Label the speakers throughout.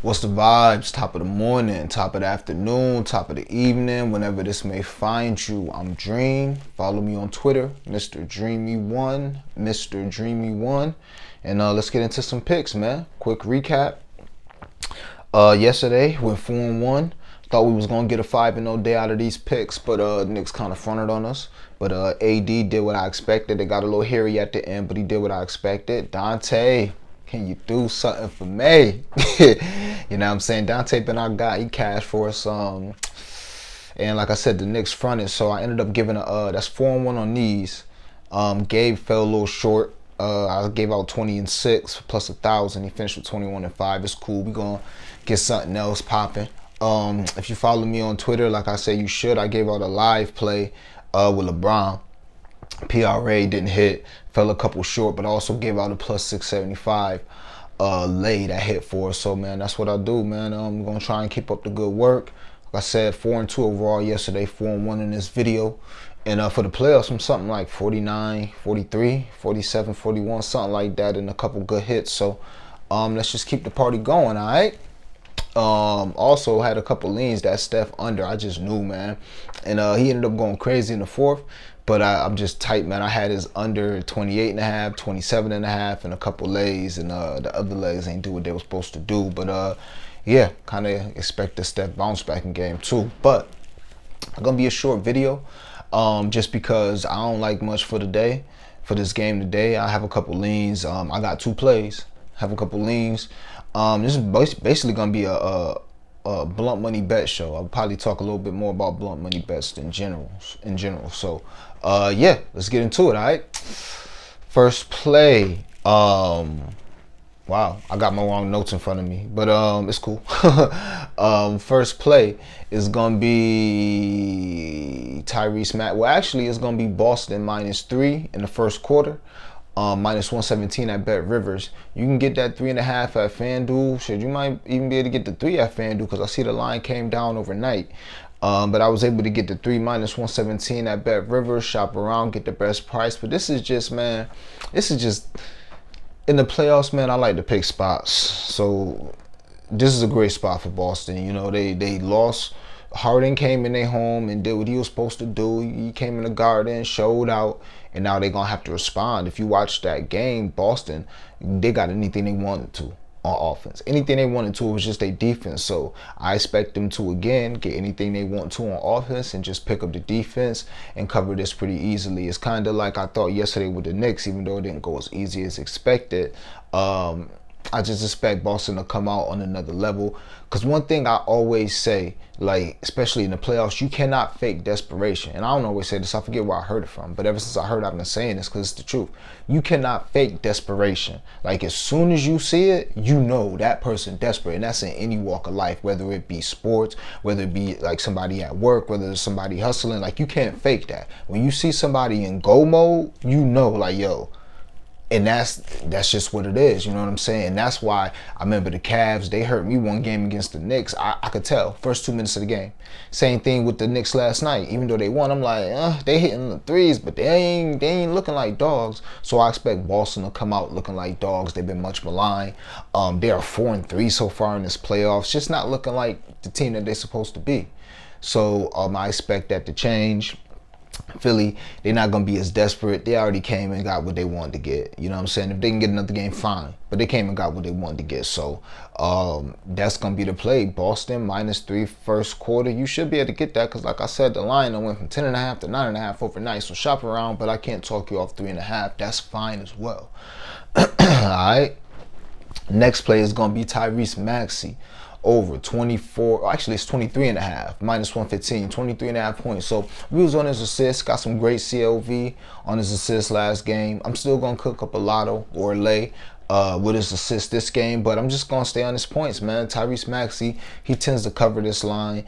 Speaker 1: What's the vibes? Top of the morning, top of the afternoon, top of the evening, whenever this may find you. I'm Dream. Follow me on Twitter, Mr. Dreamy1, Mr. Dreamy1. And let's get into some picks, man. Quick recap. Yesterday, went 4-1. Thought we was gonna get a 5-0 day out of these picks, but Knicks kind of fronted on us. But AD did what I expected. They got a little hairy at the end, but he did what I expected. Dante, can you do something for me? You know what I'm saying? Dante been our guy. He cashed for us. And like I said, the Knicks fronted, so I ended up giving that's 4-1 on these. Gabe fell a little short. I gave out 20 and 6 plus 1,000. He finished with 21 and 5. It's cool. We gonna get something else popping. If you follow me on Twitter, like I said, you should. I gave out a live play with LeBron. PRA didn't hit, fell a couple short, but I also gave out a plus 675 lay that hit for us. So man, that's what I do, man. I'm gonna try and keep up the good work. Like I said, 4-2 overall yesterday, 4-1 in this video. And for the playoffs, I'm something like 49, 43, 47, 41, something like that, and a couple good hits. So let's just keep the party going, all right? Also had a couple leans that Steph under. I just knew, man. And he ended up going crazy in the fourth. But I'm just tight, man. I had his under 28 and a half, 27 and a half, and a couple lays. And the other lays ain't do what they were supposed to do. But yeah, kind of expect the Steph bounce back in game two. But it's going to be a short video. Just because I don't like much for the day, for this game today. I have a couple leans. I got two plays. Have a couple leans. This is basically gonna be a blunt money bet show. I'll probably talk a little bit more about blunt money bets in general. So, yeah, let's get into it. All right. First play. Wow, I got my wrong notes in front of me, but it's cool. First play is gonna be Tyrese Maxey. Well, actually, it's gonna be Boston -3 in the first quarter, -117 at Bet Rivers. You can get that 3.5 at FanDuel. Shit, you might even be able to get the 3 at FanDuel because I see the line came down overnight. But I was able to get the 3 -117 at Bet Rivers. Shop around, get the best price. But this is just, man, this is just. In the playoffs, man, I like to pick spots. So this is a great spot for Boston. You know, they lost. Harden came in their home and did what he was supposed to do. He came in the Garden, showed out, and now they're going to have to respond. If you watch that game, Boston, they got anything they wanted to on offense. Anything they wanted to, it was just their defense. So I expect them to, again, get anything they want to on offense and just pick up the defense and cover this pretty easily. It's kind of like I thought yesterday with the Knicks, even though it didn't go as easy as expected. I just expect Boston to come out on another level. Because one thing I always say, like, especially in the playoffs, you cannot fake desperation. And I don't always say this, I forget where I heard it from. But ever since I heard it, I've been saying this because it's the truth. You cannot fake desperation. Like, as soon as you see it, you know that person desperate. And that's in any walk of life, whether it be sports, whether it be like somebody at work, whether it's somebody hustling. Like, you can't fake that. When you see somebody in go mode, you know, like, yo. And that's just what it is, you know what I'm saying? And that's why I remember the Cavs, they hurt me one game against the Knicks. I could tell, first 2 minutes of the game. Same thing with the Knicks last night. Even though they won, I'm like, they hitting the threes, but they ain't looking like dogs. So I expect Boston to come out looking like dogs. They've been much maligned. They are 4-3 so far in this playoffs. Just not looking like the team that they're supposed to be. So I expect that to change. Philly, they're not going to be as desperate. They already came and got what they wanted to get. You know what I'm saying? If they can get another game, fine. But they came and got what they wanted to get. So that's going to be the play. Boston -3 first quarter. You should be able to get that because, like I said, the line went from 10.5 to 9.5 overnight. So shop around, but I can't talk you off 3.5. That's fine as well. All right. Next play is going to be Tyrese Maxey. Over 24, actually it's 23.5, -115, 23.5 points. So we was on his assist, got some great CLV on his assist last game. I'm still gonna cook up a lotto or a lay with his assist this game, but I'm just gonna stay on his points, man. Tyrese Maxey, he tends to cover this line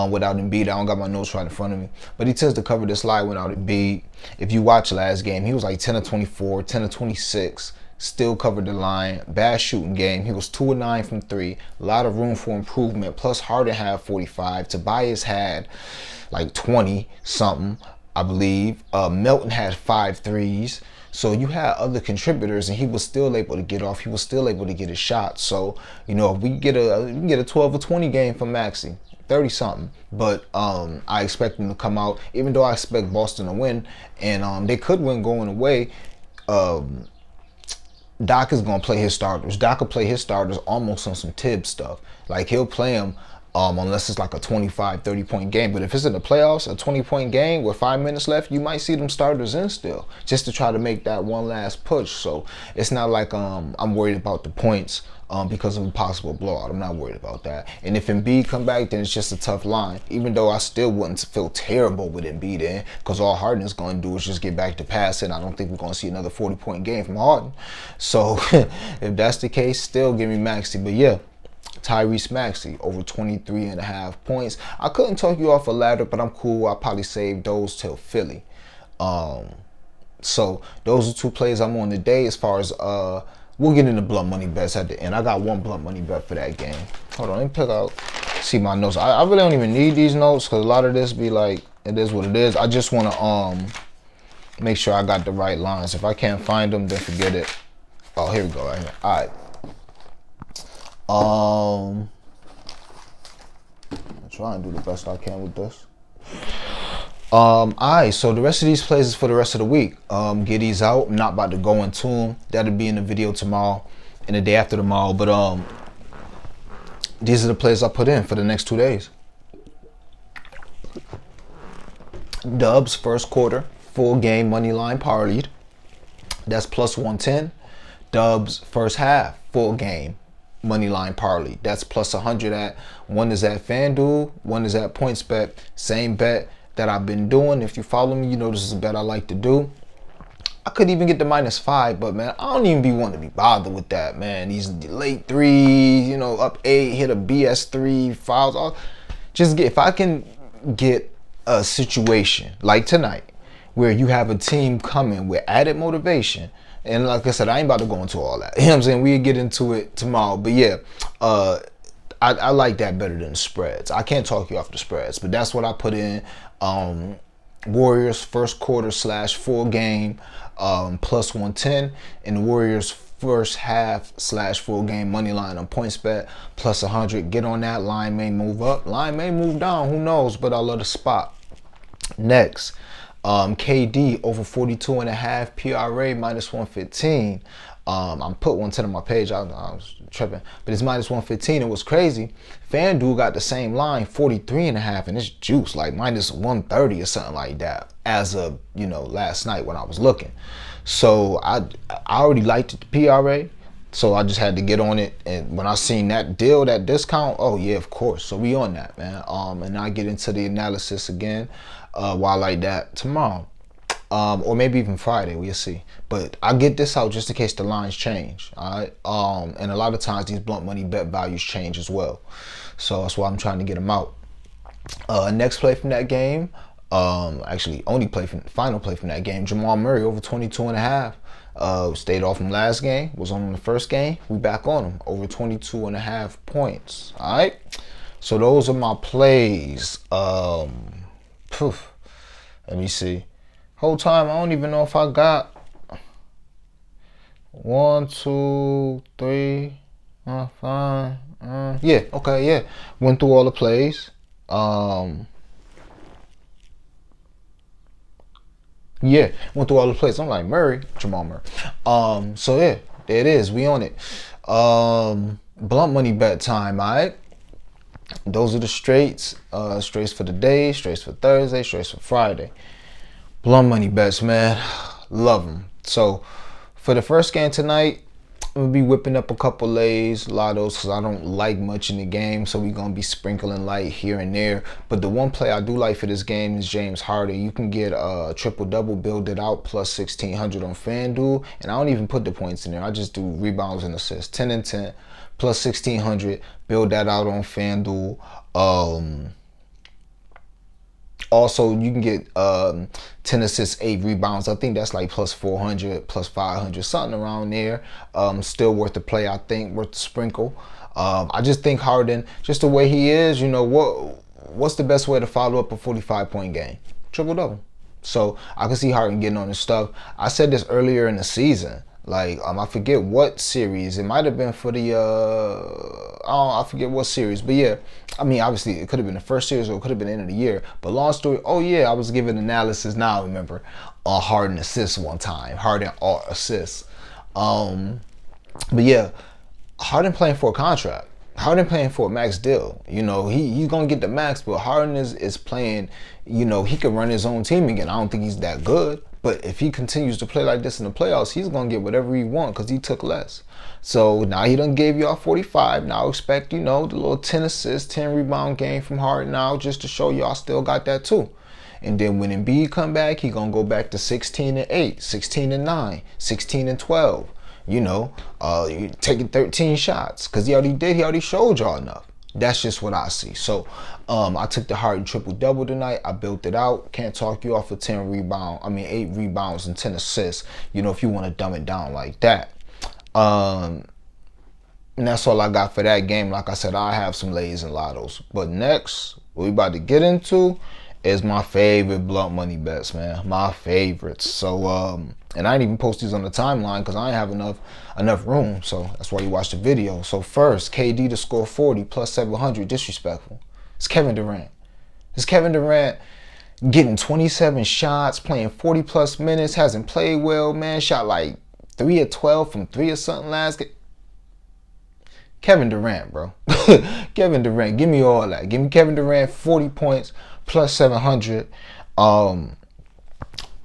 Speaker 1: without Embiid. I don't got my notes right in front of me, but he tends to cover this line without Embiid. If you watch last game, he was like 10 of 24, 10 of 26. Still covered the line. Bad shooting game. He was 2 of 9 from 3. A lot of room for improvement. Plus Harden had 45. Tobias had like 20 something, I believe. Melton had 5 threes. So you had other contributors, and he was still able to get off. He was still able to get his shot. So you know, if we get a 12 or 20 game from Maxey, 30 something. But I expect him to come out, even though I expect Boston to win, and they could win going away. Doc is gonna play his starters. Doc will play his starters almost on some Tibbs stuff. Like he'll play them unless it's like a 25, 30 point game. But if it's in the playoffs, a 20-point game with 5 minutes left, you might see them starters in still, just to try to make that one last push. So it's not like I'm worried about the points because of a possible blowout. I'm not worried about that. And if Embiid come back, then it's just a tough line. Even though I still wouldn't feel terrible with Embiid in, because all Harden's going to do is just get back to passing. I don't think we're going to see another 40-point game from Harden. So if that's the case, still give me Maxey. But yeah, Tyrese Maxey over 23.5 points. I couldn't talk you off a ladder, but I'm cool. I'll probably save those till Philly. So those are two plays I'm on today. As far as we'll get into blunt money bets at the end. I got one blunt money bet for that game. Hold on, let me pick out, see my notes. I really don't even need these notes because a lot of this be like, it is what it is. I just want to make sure I got the right lines. If I can't find them, then forget it. Oh, here we go, right here. All right. I'll try and do the best I can with this. Alright, so the rest of these plays is for the rest of the week. Get these out. I'm not about to go into them. That'll be in the video tomorrow and the day after tomorrow. But these are the plays I put in for the next 2 days. Dubs first quarter, full game money line parlayed. That's plus 110. Dubs first half, full game money line parlay. That's plus 100 at. One is at FanDuel, one is at PointsBet. Same bet that I've been doing. If you follow me, you know this is a bet I like to do. I could even get the -5, but man, I don't even be wanting to be bothered with that, man. These late threes, you know, up 8, hit a BS3 fouls. Just get, if I can get a situation like tonight where you have a team coming with added motivation. And like I said, I ain't about to go into all that. You know what I'm saying? We'll get into it tomorrow. But yeah, I like that better than the spreads. I can't talk you off the spreads, but that's what I put in. Warriors first quarter / full game plus 110. And the Warriors first half / full game money line on PointsBet plus 100. Get on that. Line may move up. Line may move down. Who knows? But I love the spot. Next. KD over 42.5 PRA -115. I put 110 on my page. I was tripping, but it's -115. It was crazy. FanDuel got the same line, 43.5, and it's juice like -130 or something like that. As of last night when I was looking, so I already liked the PRA. So I just had to get on it, and when I seen that deal, that discount, oh yeah, of course. So we on that, man. And I'll get into the analysis again while like that tomorrow, or maybe even Friday. We'll see. But I'll get this out just in case the lines change. All right. And a lot of times these blunt money bet values change as well. So that's why I'm trying to get them out. Next play from that game. Actually, final play from that game. Jamal Murray over 22.5. Stayed off from last game, was on the first game. We back on him over 22.5 points. All right. So those are my plays. Let me see. Whole time I don't even know if I got 1, 2, 3, 5. Yeah. Okay. Yeah. Went through all the plays. Yeah, went through all the plays. I'm like, Jamal Murray. So yeah, there it is. We on it. Blunt money bet time, alright? Those are the straights. Straights for the day, straights for Thursday, straights for Friday. Blunt money bets, man. Love them. So for the first game tonight, I'm going to be whipping up a couple lays, lottos, because I don't like much in the game. So we're going to be sprinkling light here and there. But the one play I do like for this game is James Harden. You can get a triple-double, build it out, plus 1,600 on FanDuel. And I don't even put the points in there. I just do rebounds and assists. 10 and 10, plus 1,600. Build that out on FanDuel. Also, you can get 10 assists, 8 rebounds. I think that's like plus 400, plus 500, something around there. Still worth the play, I think, worth the sprinkle. I just think Harden, just the way he is, what's the best way to follow up a 45-point game? Triple-double. So I can see Harden getting on his stuff. I said this earlier in the season. Like, I forget what series. It might have been for the, I forget what series. But yeah, I mean, obviously, it could have been the first series or it could have been the end of the year. But long story, oh yeah, I was giving analysis now, I remember, on Harden assists one time. Harden all assists. But yeah, Harden playing for a contract. Harden playing for a max deal. You know, he's gonna get the max, but Harden is playing, you know, he can run his own team again. I don't think he's that good. But if he continues to play like this in the playoffs, he's gonna get whatever he wants because he took less. So now he done gave y'all 45. Now expect, you know, the little 10 assists, 10 rebound game from Harden now just to show y'all still got that too. And then when Embiid come back, he gonna go back to 16 and 8, 16 and 9, 16 and 12. You know, you taking 13 shots because he already showed y'all enough. That's just what I see. So I took the Harden triple-double tonight. I built it out. Can't talk you off of 8 rebounds and 10 assists, you know, if you want to dumb it down like that. And that's all I got for that game. Like I said, I have some lays and lottos. But next, what we about to get into is my favorite blunt money bets, man. My favorites. So, and I didn't even post these on the timeline because I ain't have enough room. So that's why you watch the video. So first, KD to score 40 plus 700, disrespectful. It's Kevin Durant. It's Kevin Durant getting 27 shots, playing 40 plus minutes, hasn't played well, man. Shot like 3 of 12 from 3 or something last game. Kevin Durant, bro. Kevin Durant, give me all that. Give me Kevin Durant 40 points plus 700.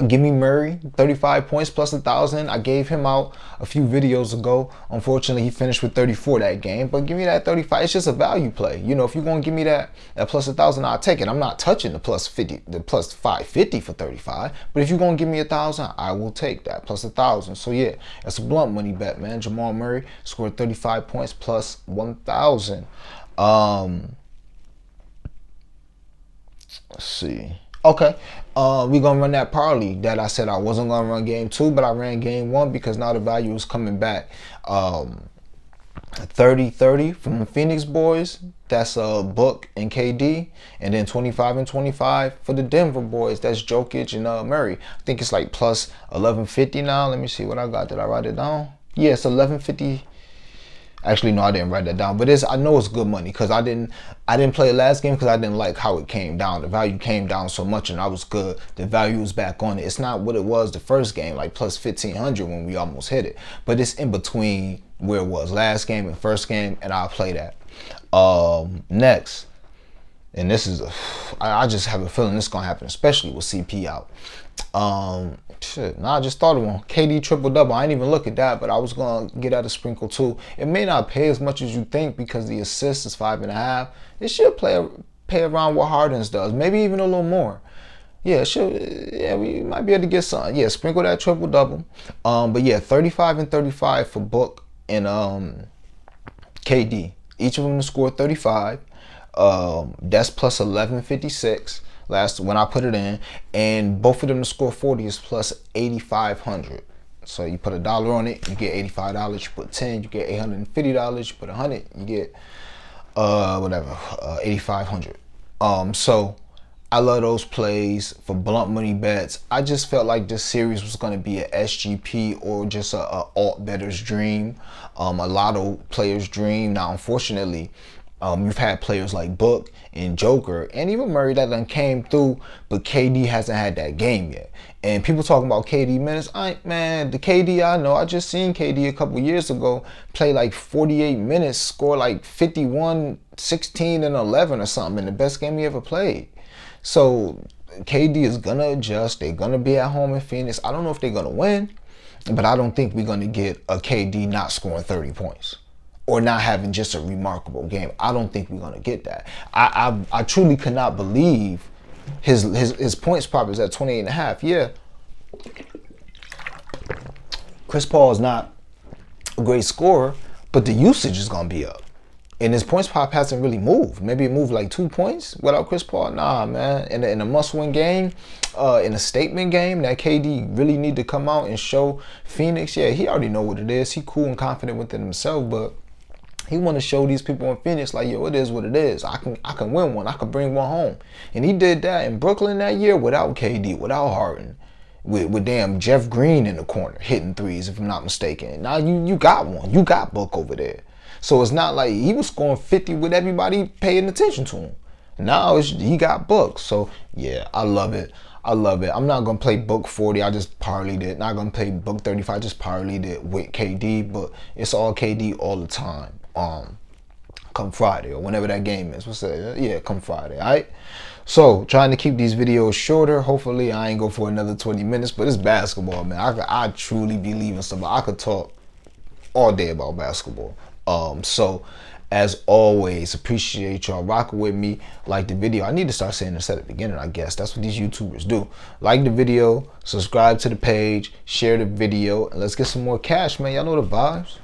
Speaker 1: Give me Murray 35 points plus 1,000. I gave him out a few videos ago. Unfortunately, he finished with 34 that game. But give me that 35. It's just a value play. You know, if you're gonna give me that plus 1,000, I'll take it. I'm not touching the plus 50, the plus 550 for 35. But if you're gonna give me 1,000, I will take that plus 1,000. So yeah, that's a blunt money bet, man. Jamal Murray scored 35 points plus 1,000. Let's see. Okay, we're gonna run that parlay that I said I wasn't gonna run game 2, but I ran game 1 because now the value is coming back. 30-30 from the Phoenix boys. That's Book and KD, and then 25 and 25 for the Denver boys. That's Jokic and Murray. I think it's like plus 1150 now. Let me see what I got. Did I write it down? Yeah, it's 1150. Actually, no, I didn't write that down, but I know it's good money because I didn't play last game because I didn't like how it came down. The value came down so much, and I was good. The value was back on it. It's not what it was the first game, like plus 1,500 when we almost hit it, but it's in between where it was last game and first game, and I'll play that. Next, and this is I just have a feeling this is gonna happen, especially with CP out. I just thought of one. KD triple-double. I didn't even look at that, but I was going to get out a sprinkle too. It may not pay as much as you think because the assist is 5.5. It should pay around what Harden's does. Maybe even a little more. Yeah, it should. Yeah, we might be able to get something. Yeah, sprinkle that triple-double. But yeah, 35 and 35 for Book and KD. Each of them to score 35. That's plus 1156. Last when I put it in, and both of them to score 40 is plus 8,500. So you put $1 on it, you get $85. You put 10, you get $850. You put 100, you get 8,500. So I love those plays for blunt money bets. I just felt like this series was going to be a SGP or just a alt bettor's dream, a lotto player's dream. Now, unfortunately, you've had players like Book and Joker and even Murray that done came through, but KD hasn't had that game yet. And people talking about KD minutes. Man, the KD I know, I just seen KD a couple years ago play like 48 minutes, score like 51, 16, and 11 or something in the best game he ever played. So KD is gonna adjust. They're gonna be at home in Phoenix. I don't know if they're gonna win, but I don't think we're gonna get a KD not scoring 30 points. Or not having just a remarkable game. I don't think we're gonna get that. I truly cannot believe his points prop is at 28.5. Yeah, Chris Paul is not a great scorer, but the usage is gonna be up, and his points prop hasn't really moved. Maybe it moved like 2 points without Chris Paul. Nah, man. In a must-win game, in a statement game that KD really need to come out and show Phoenix. Yeah, he already know what it is. He cool and confident within himself, but He want to show these people in Phoenix like, yo, it is what it is. I can win one. I can bring one home. And he did that in Brooklyn that year without KD, without Harden, with damn Jeff Green in the corner hitting threes, if I'm not mistaken. Now you got one. You got Book over there. So it's not like he was scoring 50 with everybody paying attention to him. Now he got Book. So yeah, I love it. I love it. I'm not gonna play Book 40. I just parlayed it. Not gonna play Book 35. Just parlayed it with KD. But it's all KD all the time. Come Friday or whenever that game is. What's that? Yeah, come Friday. All right. So trying to keep these videos shorter. Hopefully I ain't go for another 20 minutes. But it's basketball, man. I truly believe in stuff. I could talk all day about basketball. So as always, appreciate y'all rocking with me. Like the video. I need to start saying this at the beginning, I guess. That's what these YouTubers do. Like the video, subscribe to the page, share the video, and let's get some more cash, man. Y'all know the vibes.